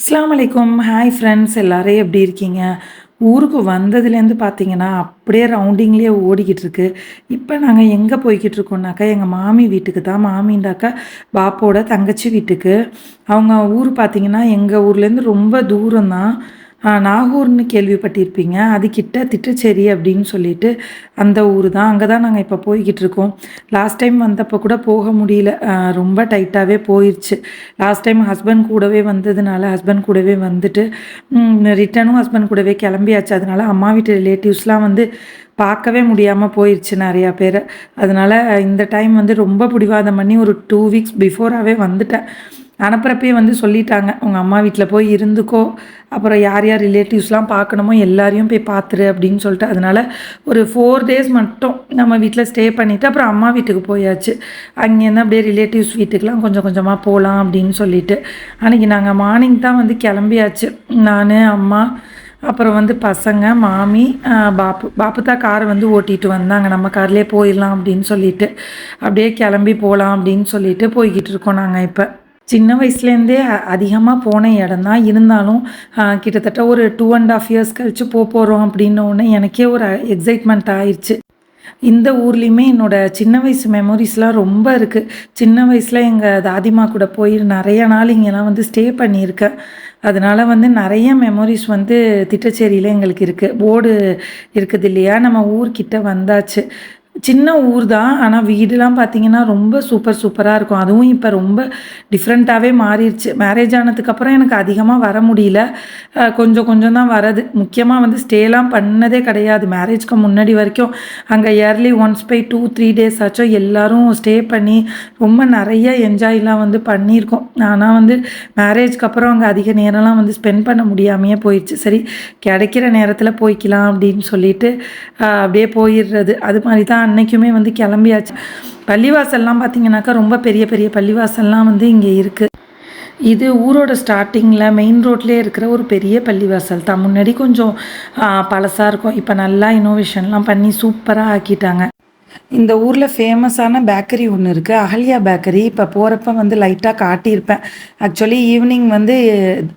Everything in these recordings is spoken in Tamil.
அஸ்ஸலாமு அலைக்கும். ஹாய் ஃப்ரெண்ட்ஸ், எல்லாரும் எப்படி இருக்கீங்க? ஊருக்கு வந்ததுலேருந்து பார்த்தீங்கன்னா, அப்படியே ரவுண்டிங்லேயே ஓடிக்கிட்டு இருக்கு. இப்போ நாங்கள் எங்கே போய்க்கிட்டு இருக்கோம்னாக்கா, எங்கள் மாமி வீட்டுக்கு தான். மாமிண்டாக்கா பாப்போட தங்கச்சி வீட்டுக்கு. அவங்க ஊர் பார்த்தீங்கன்னா, எங்கள் ஊர்லேருந்து ரொம்ப தூரம் தான். நாகூர்னு கேள்விப்பட்டிருப்பீங்க. அது கிட்ட திட்டச்சேரி அப்படின்னு சொல்லிட்டு அந்த ஊர் தான். அங்கே தான் நாங்கள் இப்போ போய்கிட்டு இருக்கோம். லாஸ்ட் டைம் வந்தப்போ கூட போக முடியல. ரொம்ப டைட்டாகவே போயிடுச்சு. லாஸ்ட் டைம் ஹஸ்பண்ட் கூடவே வந்ததுனால ஹஸ்பண்ட் கூடவே வந்துட்டு ரிட்டனும் ஹஸ்பண்ட் கூடவே கிளம்பியாச்சு. அதனால அம்மா வீட்டு ரிலேட்டிவ்ஸ்லாம் வந்து பார்க்கவே முடியாமல் போயிடுச்சு நிறையா பேரை. அதனால் இந்த டைம் வந்து ரொம்ப பிடிவாதம் பண்ணி ஒரு 2 வீக்ஸ் பிஃபோராகவே வந்துட்டேன். அனுப்புகிறப்பே வந்து சொல்லிட்டாங்க, உங்கள் அம்மா வீட்டில் போய் இருந்துக்கோ, அப்புறம் யார் யார் ரிலேட்டிவ்ஸ்லாம் பார்க்கணுமோ எல்லாரையும் போய் பார்த்துரு அப்படின்னு சொல்லிட்டு. அதனால் ஒரு 4 டேஸ் மட்டும் நம்ம வீட்டில் ஸ்டே பண்ணிவிட்டு அப்புறம் அம்மா வீட்டுக்கு போயாச்சு. அங்கேருந்து அப்படியே ரிலேட்டிவ்ஸ் வீட்டுக்கெலாம் கொஞ்சம் கொஞ்சமாக போகலாம் அப்படின்னு சொல்லிட்டு. அன்றைக்கி நாங்கள் மார்னிங் தான் வந்து கிளம்பியாச்சு. நான், அம்மா, அப்புறம் வந்து பசங்க, மாமி, பாப்பு தான் காரை வந்து ஓட்டிகிட்டு வந்தாங்க. நம்ம கார்லேயே போயிடலாம் அப்படின்னு சொல்லிட்டு அப்படியே கிளம்பி போகலாம் அப்படின்னு சொல்லிட்டு போய்கிட்டு இருக்கோம் நாங்கள் இப்போ. சின்ன வயசுலேருந்தே அதிகமாக போன இடம் தான். இருந்தாலும் கிட்டத்தட்ட ஒரு 2.5 இயர்ஸ் கழித்து போகிறோம் அப்படின்னோடனே எனக்கே ஒரு எக்ஸைட்மெண்ட் ஆயிடுச்சு. இந்த ஊர்லேயுமே என்னோடய சின்ன வயசு மெமோரிஸ்லாம் ரொம்ப இருக்குது. சின்ன வயசில் எங்கள் தாதிமா கூட போய் நிறைய நாள் இங்கெல்லாம் வந்து ஸ்டே பண்ணியிருக்கேன். அதனால் வந்து நிறைய மெமோரிஸ் வந்து திட்டச்சேரியில் எங்களுக்கு இருக்குது. போர்டு இருக்குது இல்லையா, நம்ம ஊர்கிட்ட வந்தாச்சு. சின்ன ஊர் தான். ஆனால் வீடுலாம் பார்த்திங்கன்னா ரொம்ப சூப்பராக இருக்கும். அதுவும் இப்போ ரொம்ப டிஃப்ரெண்ட்டாகவே மாறிடுச்சு. மேரேஜ் ஆனதுக்கப்புறம் எனக்கு அதிகமாக வர முடியல. கொஞ்சம் கொஞ்சம் தான் வரது. முக்கியமாக வந்து ஸ்டேலாம் பண்ணதே கிடையாது. மேரேஜ்க்கு முன்னாடி வரைக்கும் அங்கே இயர்லி ஒன்ஸ் போய் 2-3 டேஸ் ஆச்சும் எல்லோரும் ஸ்டே பண்ணி ரொம்ப நிறைய என்ஜாய்லாம் வந்து பண்ணியிருக்கோம். ஆனால் வந்து மேரேஜ்க்கு அப்புறம் அங்கே அதிக நேரம்லாம் வந்து ஸ்பெண்ட் பண்ண முடியாமையே போயிடுச்சு. சரி, கிடைக்கிற நேரத்தில் போய்க்கலாம் அப்படின்னு சொல்லிட்டு அப்படியே போயிடுறது. அது மாதிரி தான் அன்னைக்குமே வந்து கிளம்பியாச்சு. பள்ளிவாசல்லாம் பார்த்திங்கனாக்கா ரொம்ப பெரிய பெரிய பள்ளிவாசல்லாம் வந்து இங்கே இருக்குது. இது ஊரோட ஸ்டார்டிங்கில் மெயின் ரோட்லேயே இருக்கிற ஒரு பெரிய பள்ளிவாசல் தான். முன்னாடி கொஞ்சம் பழசாக இருக்கும். இப்போ நல்லா இனோவேஷன்லாம் பண்ணி சூப்பராக ஆக்கிட்டாங்க. இந்த ஊரில் ஃபேமஸான பேக்கரி ஒன்று இருக்குது, அகல்யா பேக்கரி. இப்போ போகிறப்ப வந்து லைட்டாக காட்டியிருப்பேன். ஆக்சுவலி ஈவினிங் வந்து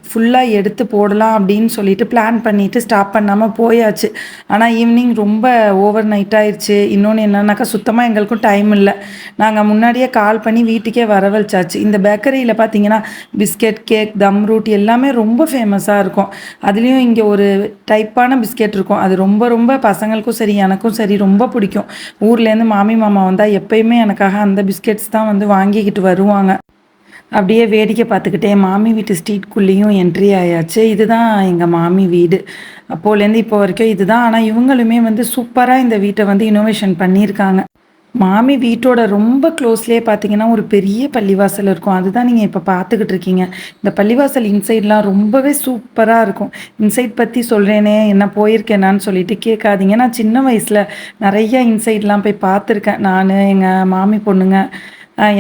ஃபுல்லாக எடுத்து போடலாம் அப்படின்னு சொல்லிட்டு பிளான் பண்ணிவிட்டு ஸ்டாப் பண்ணாமல் போயாச்சு. ஆனால் ஈவினிங் ரொம்ப ஓவர் நைட் ஆயிடுச்சு. இன்னொன்று என்னன்னாக்கா சுத்தமாக எங்களுக்கும் டைம் இல்லை. நாங்கள் முன்னாடியே கால் பண்ணி வீட்டுக்கே வரவழைச்சாச்சு. இந்த பேக்கரியில் பார்த்தீங்கன்னா பிஸ்கெட், கேக், தம் ரூட் எல்லாமே ரொம்ப ஃபேமஸாக இருக்கும். அதுலேயும் இங்கே ஒரு டைப்பான பிஸ்கெட் இருக்கும். அது ரொம்ப ரொம்ப பசங்களுக்கும் சரி எனக்கும் சரி ரொம்ப பிடிக்கும். ஊர்லேருந்து மாமி மாமா வந்தால் எப்பயுமே எனக்காக அந்த பிஸ்கெட்ஸ் தான் வந்து வாங்கிக்கிட்டு வருவாங்க. அப்படியே வேடிக்கை பார்த்துக்கிட்டே மாமி வீட்டு ஸ்ட்ரீட்குள்ளேயும் என்ட்ரி ஆயாச்சு. இதுதான் எங்கள் மாமி வீடு. அப்போலேருந்து இப்போ வரைக்கும் இதுதான். ஆனால் இவங்களுமே வந்து சூப்பராக இந்த வீட்டை வந்து இனோவேஷன் பண்ணியிருக்காங்க. மாமி வீட்டோட ரொம்ப க்ளோஸ்லேயே பார்த்தீங்கன்னா ஒரு பெரிய பள்ளிவாசல் இருக்கும். அதுதான் நீங்கள் இப்போ பார்த்துக்கிட்டு இருக்கீங்க. இந்த பள்ளிவாசல் இன்சைட்லாம் ரொம்பவே சூப்பராக இருக்கும். இன்சைட் பற்றி சொல்கிறேனே, என்ன போயிருக்கேனான்னு சொல்லிட்டு கேட்காதீங்க. நான் சின்ன வயசில் நிறைய இன்சைட்லாம் போய் பார்த்துருக்கேன். நான், எங்கள் மாமி பொண்ணுங்க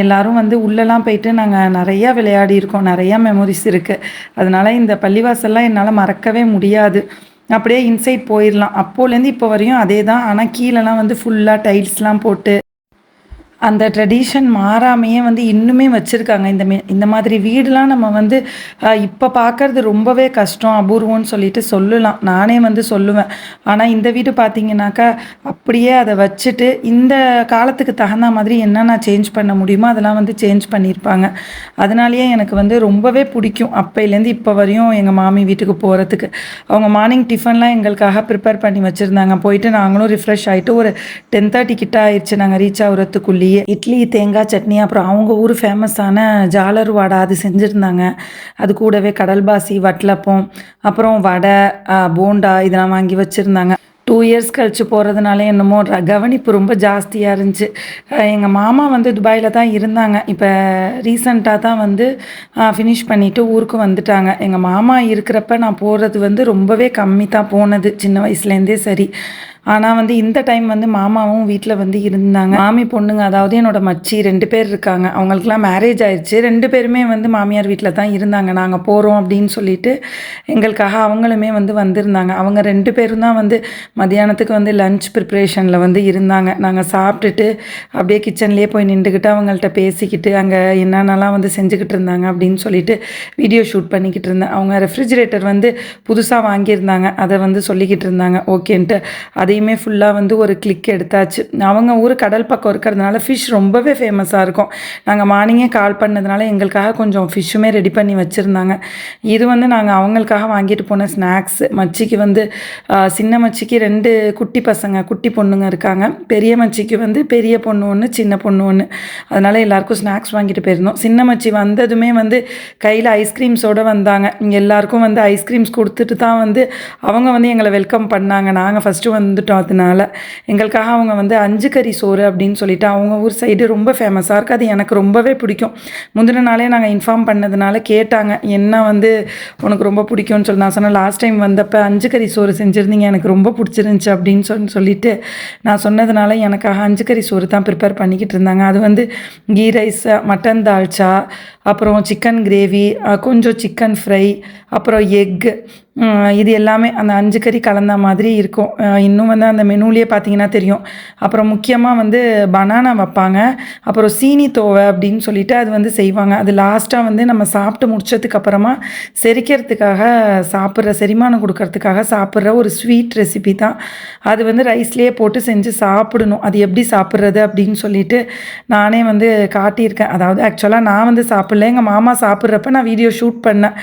எல்லோரும் வந்து உள்ளெல்லாம் போயிட்டு நாங்கள் நிறையா விளையாடியிருக்கோம். நிறையா மெமரிஸ் இருக்குது. அதனால் இந்த பள்ளிவாசல்லாம் என்னால் மறக்கவே முடியாது. அப்படியே இன்சைட் போயிடலாம். அப்போலேருந்து இப்போ வரையும் அதே தான். ஆனால் கீழெல்லாம் வந்து ஃபுல்லாக டைல்ஸ்லாம் போட்டு அந்த ட்ரெடிஷன் மாறாமையே வந்து இன்னுமே வச்சுருக்காங்க. இந்த மாதிரி வீடுலாம் நம்ம வந்து இப்போ பார்க்குறது ரொம்பவே கஷ்டம், அபூர்வம்னு சொல்லிட்டு சொல்லலாம். நானே வந்து சொல்லுவேன். ஆனால் இந்த வீடு பார்த்திங்கனாக்கா அப்படியே அதை வச்சுட்டு இந்த காலத்துக்கு தகுந்த மாதிரி என்னென்ன சேஞ்ச் பண்ண முடியுமோ அதெல்லாம் வந்து சேஞ்ச் பண்ணியிருப்பாங்க. அதனாலேயே எனக்கு வந்து ரொம்பவே பிடிக்கும் அப்போலேருந்து இப்போ வரையும் எங்கள் மாமி வீட்டுக்கு போகிறதுக்கு. அவங்க மார்னிங் டிஃபன்லாம் எங்களுக்காக ப்ரிப்பேர் பண்ணி வச்சுருந்தாங்க. போயிட்டு நாங்களும் ரிஃப்ரெஷ் ஆகிட்டு ஒரு 10:30 கிட்ட ஆயிடுச்சு நாங்கள் ரீச் ஆகுறதுக்குள்ளேயே. இட்லி, தேங்காய் சட்னி, அப்புறம் அவங்க ஊர் ஃபேமஸான ஜாலர் வடை அது செஞ்சுருந்தாங்க. அது கூடவே கடல்பாசி, வட்டலப்பம், அப்புறம் வடை, போண்டா இதெல்லாம் வாங்கி வச்சுருந்தாங்க. 2 இயர்ஸ் கழித்து போகிறதுனால என்னமோ கவனிப்பு ரொம்ப ஜாஸ்தியாக இருந்துச்சு. எங்கள் மாமா வந்து துபாயில் தான் இருந்தாங்க. இப்போ ரீசண்டாக தான் வந்து ஃபினிஷ் பண்ணிவிட்டு ஊருக்கு வந்துட்டாங்க. எங்கள் மாமா இருக்கிறப்ப நான் போகிறது வந்து ரொம்பவே கம்மி தான் போனது, சின்ன வயசுலேருந்தே சரி. ஆனால் வந்து இந்த டைம் வந்து மாமாவும் வீட்டில் வந்து இருந்தாங்க. மாமி பொண்ணுங்க, அதாவது என்னோட மச்சி 2 பேர் இருக்காங்க. அவங்களுக்குலாம் மேரேஜ் ஆயிடுச்சு. 2 பேருமே வந்து மாமியார் வீட்டில் தான் இருந்தாங்க. நாங்கள் போகிறோம் அப்படின்னு சொல்லிட்டு எங்களுக்காக அவங்களுமே வந்து வந்திருந்தாங்க. அவங்க 2 பேரும் தான் வந்து மதியானத்துக்கு வந்து லஞ்ச் ப்ரிப்ரேஷனில் வந்து இருந்தாங்க. நாங்கள் சாப்பிட்டுட்டு அப்படியே கிச்சன்லேயே போய் நின்றுக்கிட்டு அவங்கள்ட்ட பேசிக்கிட்டு அங்கே என்னென்னலாம் வந்து செஞ்சுக்கிட்டு இருந்தாங்க அப்படின்னு சொல்லிட்டு வீடியோ ஷூட் பண்ணிக்கிட்டு இருந்தேன். அவங்க ரெஃப்ரிஜிரேட்டர் வந்து புதுசாக வாங்கியிருந்தாங்க. அதை வந்து சொல்லிக்கிட்டு இருந்தாங்க ஓகேன்ட்டு. அதையுமே ஃபுல்லாக வந்து ஒரு கிளிக் எடுத்தாச்சு. அவங்க ஊர் கடல் பக்கம் இருக்கிறதுனால ஃபிஷ் ரொம்பவே ஃபேமஸாக இருக்கும். நாங்கள் மார்னிங்கே கால் பண்ணதுனால எங்களுக்காக கொஞ்சம் ஃபிஷ்ஷுமே ரெடி பண்ணி வச்சுருந்தாங்க. இது வந்து நாங்கள் அவங்களுக்காக வாங்கிட்டு போன ஸ்நாக்ஸ். மச்சிக்கு வந்து சின்ன மச்சிக்கு 2 குட்டி பசங்க, குட்டி பொண்ணுங்க இருக்காங்க. பெரிய மச்சிக்கு வந்து பெரிய பொண்ணு ஒன்று, சின்ன பொண்ணு ஒன்று. அதனால் எல்லாருக்கும் ஸ்நாக்ஸ் வாங்கிட்டு போயிருந்தோம். சின்ன மச்சி வந்ததுமே வந்து கையில் ஐஸ்கிரீம்ஸோடு வந்தாங்க. இங்கே எல்லாருக்கும் வந்து ஐஸ்கிரீம்ஸ் கொடுத்துட்டு தான் வந்து அவங்க வந்து எங்களை வெல்கம் பண்ணாங்க. நாங்கள் ஃபஸ்ட்டு வந்துட்டோம். அதனால எங்களுக்காக அவங்க வந்து 5 கறி சோறு அப்படின்னு சொல்லிட்டு அவங்க ஊர் சைடு ரொம்ப ஃபேமஸாக இருக்குது. அது எனக்கு ரொம்பவே பிடிக்கும். முந்தின நாளே நாங்கள் இன்ஃபார்ம் பண்ணதுனால கேட்டாங்க, என்ன வந்து உனக்கு ரொம்ப பிடிக்கும்னு சொல்லி. நான் சொன்னேன், லாஸ்ட் டைம் வந்தப்போ 5 கறி சோறு செஞ்சுருந்தீங்க, எனக்கு ரொம்ப பிடிச்சிருந்துச்சி அப்படின்னு சொல்லிட்டு நான் சொன்னதுனால எனக்காக 5 கறி சோறு தான் ப்ரிப்பேர் பண்ணிக்கிட்டு இருந்தாங்க. அது வந்து கீ ரைஸ், மட்டன் தால்ச்சா, அப்புறம் சிக்கன் கிரேவி, கொஞ்சம் சிக்கன் ஃப்ரை, அப்புறம் எக்கு, இது எல்லாமே அந்த 5 கறி கலந்த மாதிரி இருக்கும். இன்னும் வந்து அந்த மெனுலேயே பார்த்தீங்கன்னா தெரியும். அப்புறம் முக்கியமாக வந்து பனானா வைப்பாங்க. அப்புறம் சீனி தோவை அப்படின்னு சொல்லிட்டு அது வந்து செய்வாங்க. அது லாஸ்ட்டாக வந்து நம்ம சாப்பிட்டு முடிச்சதுக்கப்புறமா செரிக்கிறதுக்காக சாப்பிட்ற, செரிமானம் கொடுக்கறதுக்காக சாப்பிட்ற ஒரு ஸ்வீட் ரெசிபி தான். அது வந்து ரைஸ்லேயே போட்டு செஞ்சு சாப்பிடணும். அது எப்படி சாப்பிட்றது அப்படின்னு சொல்லிட்டு நானே வந்து காட்டியிருக்கேன். அதாவது ஆக்சுவலாக நான் வந்து சாப்பிடல, எங்கள் மாமா சாப்பிட்றப்ப நான் வீடியோ ஷூட் பண்ணேன்.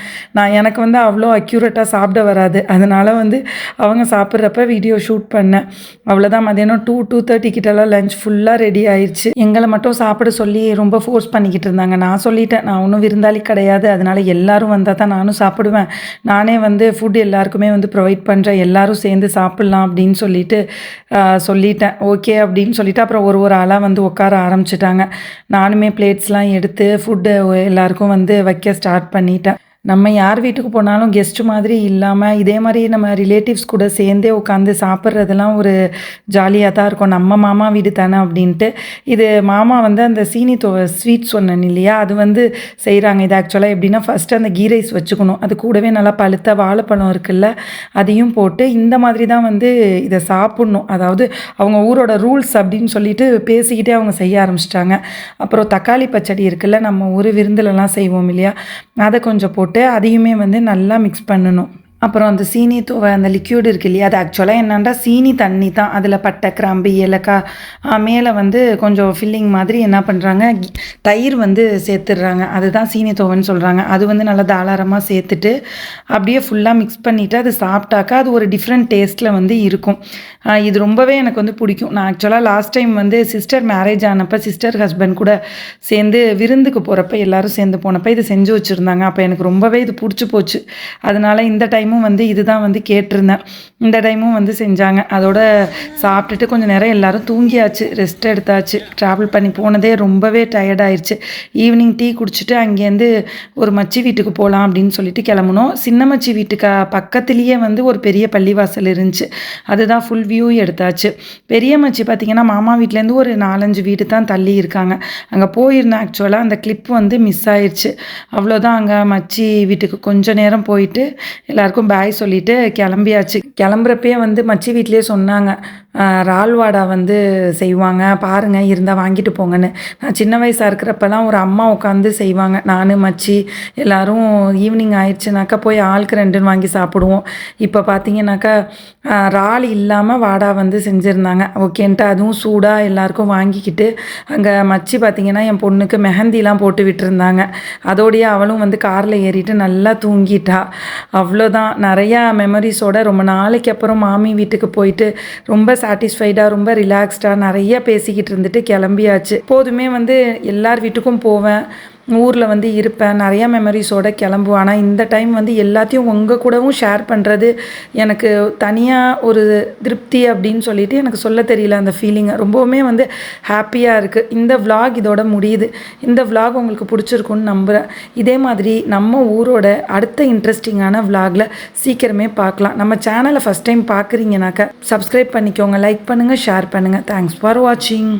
எனக்கு வந்து அவ்வளோ அக்யூரேட்டாக சாப்பிட வராது. அதனால் வந்து அவங்க சாப்பிட்றப்ப வீடியோ ஷூட் பண்ணேன். அவ்வளோதான். மதியானம் 2:30 கிட்டலாம் லஞ்ச் ஃபுல்லாக ரெடி ஆயிடுச்சு. எங்களை மட்டும் சாப்பிட சொல்லி ரொம்ப ஃபோர்ஸ் பண்ணிக்கிட்டு இருந்தாங்க. நான் சொல்லிட்டேன், நான் ஒன்றும் விருந்தாளி கிடையாது, அதனால் எல்லோரும் வந்தால் தான் நானும் சாப்பிடுவேன், நானே வந்து ஃபுட் எல்லாருக்குமே வந்து ப்ரொவைட் பண்ணுறேன், எல்லோரும் சேர்ந்து சாப்பிட்லாம் அப்படின்னு சொல்லிட்டேன். ஓகே அப்படின்னு சொல்லிவிட்டு அப்புறம் ஒரு ஆளாக வந்து உட்கார ஆரம்பிச்சிட்டாங்க. நானுமே பிளேட்ஸ்லாம் எடுத்து ஃபுட்டு எல்லாருக்கும் வந்து வைக்க ஸ்டார்ட் பண்ணிட்டேன். நம்ம யார் வீட்டுக்கு போனாலும் கெஸ்ட்டு மாதிரி இல்லாமல் இதே மாதிரி நம்ம ரிலேட்டிவ்ஸ் கூட சேர்ந்தே உட்காந்து சாப்பிட்றதெல்லாம் ஒரு ஜாலியாக தான் இருக்கும். நம்ம மாமா வீடு தானே அப்படின்ட்டு. இது மாமா வந்து அந்த சீனி ஸ்வீட் சொன்னேன் இல்லையா, அது வந்து செய்கிறாங்க. இது ஆக்சுவலாக எப்படின்னா, ஃபஸ்ட்டு அந்த கீ ரைஸ் வச்சுக்கணும். அது கூடவே நல்லா பழுத்த வாழைப்பழம் இருக்குல்ல, அதையும் போட்டு இந்த மாதிரி தான் வந்து இதை சாப்பிட்ணும். அதாவது அவங்க ஊரோட ரூல்ஸ் அப்படின்னு சொல்லிட்டு பேசிக்கிட்டே அவங்க செய்ய ஆரம்பிச்சிட்டாங்க. அப்புறம் தக்காளி பச்சடி இருக்குல்ல, நம்ம ஊர் விருந்துலலாம் செய்வோம் இல்லையா, அதை கொஞ்சம் போட்டு அதையுமே வந்து நல்லா மிக்ஸ் பண்ணணும். அப்புறம் அந்த சீனி தோவை, அந்த லிக்யூட் இருக்கு இல்லையா, அது ஆக்சுவலாக என்னென்னா சீனி தண்ணி தான். அதில் பட்டை, கிராம்பு, ஏலக்காய், மேலே வந்து கொஞ்சம் ஃபில்லிங் மாதிரி என்ன பண்ணுறாங்க, தயிர் வந்து சேர்த்துடுறாங்க. அதுதான் சீனி தோவைன்னு சொல்கிறாங்க. அது வந்து நல்லா தாராளமாக சேர்த்துட்டு அப்படியே ஃபுல்லாக மிக்ஸ் பண்ணிவிட்டு அது சாப்பிட்டாக்கா அது ஒரு டிஃப்ரெண்ட் டேஸ்ட்டில் வந்து இருக்கும். இது ரொம்பவே எனக்கு வந்து பிடிக்கும். நான் ஆக்சுவலாக லாஸ்ட் டைம் வந்து சிஸ்டர் மேரேஜ் ஆனப்போ சிஸ்டர் ஹஸ்பண்ட் கூட சேர்ந்து விருந்துக்கு போகிறப்ப எல்லோரும் சேர்ந்து போனப்போ இது செஞ்சு வச்சுருந்தாங்க. அப்போ எனக்கு ரொம்பவே இது பிடிச்சி போச்சு. அதனால் இந்த டைமும் வந்து இதுதான் வந்து கேட்டிருந்தேன். இந்த டைமும் வந்து செஞ்சாங்க. அதோட சாப்பிட்டுட்டு கொஞ்சம் நேரம் எல்லோரும் தூங்கியாச்சு, ரெஸ்ட் எடுத்தாச்சு. ட்ராவல் பண்ணி போனதே ரொம்பவே டயர்டாயிருச்சு. ஈவினிங் டீ குடிச்சிட்டு அங்கேருந்து ஒரு மச்சி வீட்டுக்கு போகலாம் அப்படின்னு சொல்லிட்டு கிளம்புனோம். சின்ன மச்சி வீட்டுக்கு பக்கத்துலேயே வந்து ஒரு பெரிய பள்ளிவாசல் இருந்துச்சு. அதுதான் ஃபுல் வியூ எடுத்தாச்சு. பெரிய மச்சி பார்த்திங்கன்னா மாமா வீட்டிலேருந்து ஒரு 4-5 வீடு தான் தள்ளி இருக்காங்க. அங்கே போயிருந்தேன். ஆக்சுவலாக அந்த கிளிப் வந்து மிஸ் ஆயிடுச்சு. அவ்வளோதான். அங்கே மச்சி வீட்டுக்கு கொஞ்சம் நேரம் போயிட்டு எல்லாருக்கும் பாய் சொல்லிவிட்டு கிளம்பியாச்சு. கிளம்புறப்பே வந்து மச்சி வீட்லேயே சொன்னாங்க, ரால்வாடா வந்து செய்வாங்க, பாருங்கள் இருந்தால் வாங்கிட்டு போங்கன்னு. நான் சின்ன வயசாக இருக்கிறப்பெல்லாம் ஒரு அம்மா உட்காந்து செய்வாங்க. நான் மச்சி எல்லோரும் ஈவினிங் ஆயிடுச்சுனாக்கா போய் ஆளுக்கு 2 வாங்கி சாப்பிடுவோம். இப்போ பார்த்தீங்கன்னாக்கா ரால் இல்லாமல் வாடா வந்து செஞ்சுருந்தாங்க. ஓகேன்ட்டு அதுவும் சூடாக எல்லாருக்கும் வாங்கிக்கிட்டு அங்கே மச்சி பார்த்திங்கன்னா என் பொண்ணுக்கு மெஹந்திலாம் போட்டு விட்டுருந்தாங்க. அதோடையே அவளும் வந்து காரில் ஏறிட்டு நல்லா தூங்கிட்டா. அவ்வளோதான். நிறையா மெமரிஸோட ரொம்ப நாளைக்கு அப்புறம் மாமி வீட்டுக்கு போயிட்டு ரொம்ப சாட்டிஸ்ஃபைடாக, ரொம்ப ரிலாக்ஸ்டாக நிறைய பேசிக்கிட்டு இருந்துட்டு கிளம்பியாச்சு. எப்போதுமே வந்து எல்லார் வீட்டுக்கும் போவேன். ஊரில் வந்து இருப்பேன், நிறையா மெமரிஸோடு கிளம்புவேன். ஆனால் இந்த டைம் வந்து எல்லாத்தையும் உங்கள் கூடவும் ஷேர் பண்ணுறது எனக்கு தனியாக ஒரு திருப்தி அப்படின்னு சொல்லிட்டு எனக்கு சொல்ல தெரியல. அந்த ஃபீலிங்கை ரொம்பவுமே வந்து ஹாப்பியாக இருக்குது. இந்த vlog இதோட முடியுது. இந்த vlog உங்களுக்கு பிடிச்சிருக்குன்னு நம்புகிறேன். இதே மாதிரி நம்ம ஊரோட அடுத்த இன்ட்ரெஸ்டிங்கான vlogல சீக்கிரமே பார்க்கலாம். நம்ம சேனலை ஃபஸ்ட் டைம் பார்க்குறீங்கனாக்கா சப்ஸ்கிரைப் பண்ணிக்கோங்க, லைக் பண்ணுங்கள், ஷேர் பண்ணுங்கள். தேங்க்ஸ் ஃபார் வாட்சிங்.